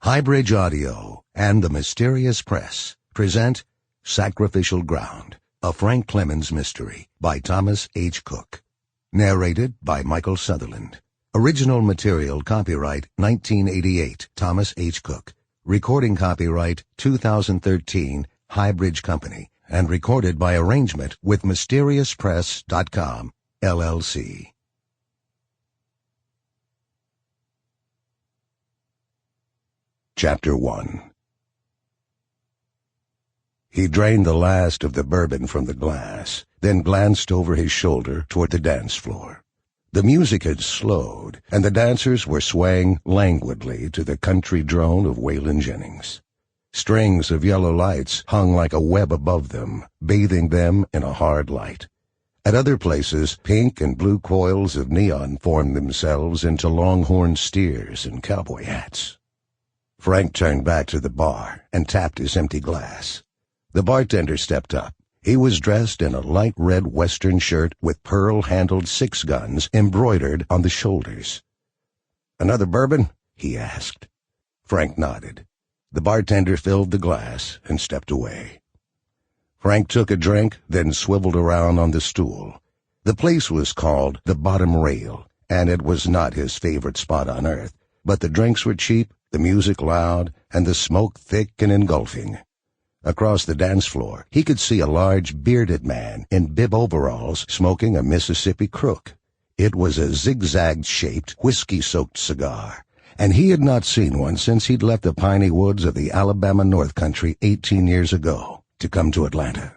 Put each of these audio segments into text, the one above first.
Highbridge Audio and the Mysterious Press present Sacrificial Ground, a Frank Clemons mystery by Thomas H. Cook. Narrated by Michael Sutherland. Original material copyright 1988, Thomas H. Cook. Recording copyright 2013, Highbridge Company, and recorded by arrangement with MysteriousPress.com, LLC. Chapter 1. He drained the last of the bourbon from the glass, then glanced over his shoulder toward the dance floor. The music had slowed, and the dancers were swaying languidly to the country drone of Waylon Jennings. Strings of yellow lights hung like a web above them, bathing them in a hard light. At other places, pink and blue coils of neon formed themselves into longhorn steers and cowboy hats. Frank turned back to the bar and tapped his empty glass. The bartender stepped up. He was dressed in a light red western shirt with pearl-handled six guns embroidered on the shoulders. "Another bourbon?" he asked. Frank nodded. The bartender filled the glass and stepped away. Frank took a drink, then swiveled around on the stool. The place was called the Bottom Rail, and it was not his favorite spot on earth, but the drinks were cheap, the music loud, and the smoke thick and engulfing. Across the dance floor, he could see a large bearded man in bib overalls smoking a Mississippi crook. It was a zigzag-shaped, whiskey-soaked cigar, and he had not seen one since he'd left the piney woods of the Alabama North Country 18 years ago to come to Atlanta.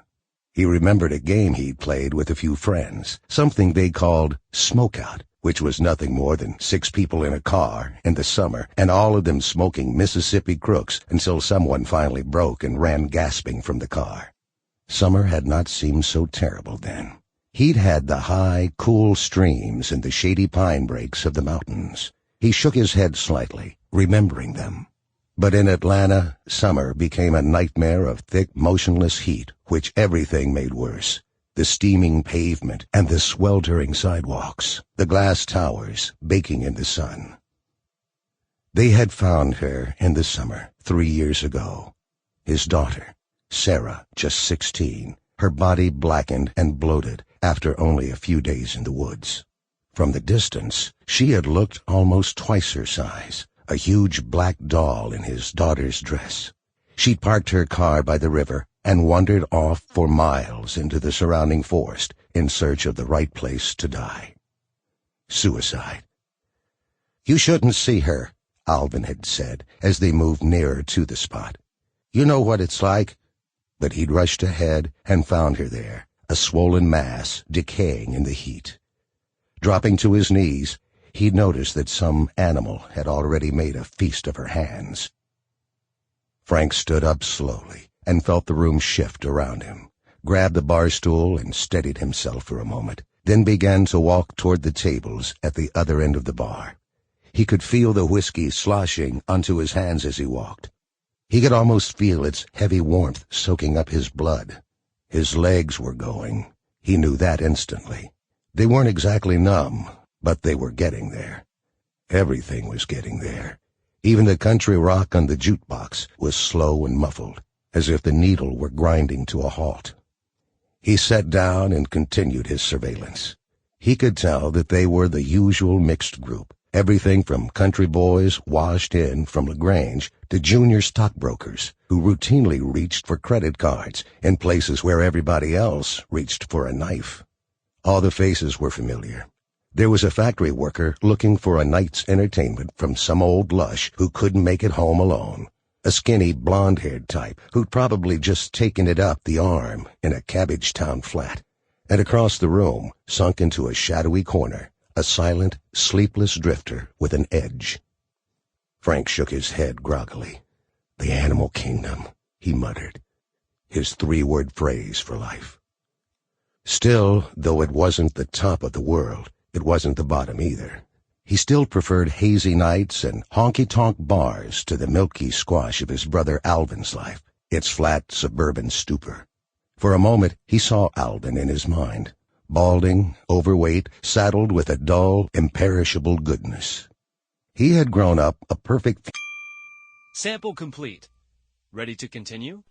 He remembered a game he'd played with a few friends, something they called smokeout, which was nothing more than 6 people in a car in the summer, and all of them smoking Mississippi crooks until someone finally broke and ran gasping from the car. Summer had not seemed so terrible then. He'd had the high, cool streams and the shady pine breaks of the mountains. He shook his head slightly, remembering them. But in Atlanta, summer became a nightmare of thick, motionless heat, which everything made worse. The steaming pavement and the sweltering sidewalks, the glass towers baking in the sun. They had found her in the summer 3 years ago. His daughter, Sarah, just 16, her body blackened and bloated after only a few days in the woods. From the distance, she had looked almost twice her size, a huge black doll in his daughter's dress. She'd parked her car by the river and wandered off for miles into the surrounding forest in search of the right place to die. Suicide. "You shouldn't see her," Alvin had said as they moved nearer to the spot. "You know what it's like." But he'd rushed ahead and found her there, a swollen mass decaying in the heat. Dropping to his knees, he'd noticed that some animal had already made a feast of her hands. Frank stood up slowly and felt the room shift around him, grabbed the bar stool and steadied himself for a moment, then began to walk toward the tables at the other end of the bar. He could feel the whiskey sloshing onto his hands as he walked. He could almost feel its heavy warmth soaking up his blood. His legs were going. He knew that instantly. They weren't exactly numb, but they were getting there. Everything was getting there. Even the country rock on the jukebox was slow and muffled, as if the needle were grinding to a halt. He sat down and continued his surveillance. He could tell that they were the usual mixed group, everything from country boys washed in from LaGrange to junior stockbrokers who routinely reached for credit cards in places where everybody else reached for a knife. All the faces were familiar. There was a factory worker looking for a night's entertainment from some old lush who couldn't make it home alone. A skinny, blonde-haired type who'd probably just taken it up the arm in a Cabbagetown flat. And across the room, sunk into a shadowy corner, a silent, sleepless drifter with an edge. Frank shook his head groggily. "The animal kingdom," he muttered, his 3-word phrase for life. Still, though it wasn't the top of the world, it wasn't the bottom either. He still preferred hazy nights and honky-tonk bars to the milky squash of his brother Alvin's life, its flat suburban stupor. For a moment, he saw Alvin in his mind, balding, overweight, saddled with a dull, imperishable goodness. He had grown up a perfect Sample complete. Ready to continue?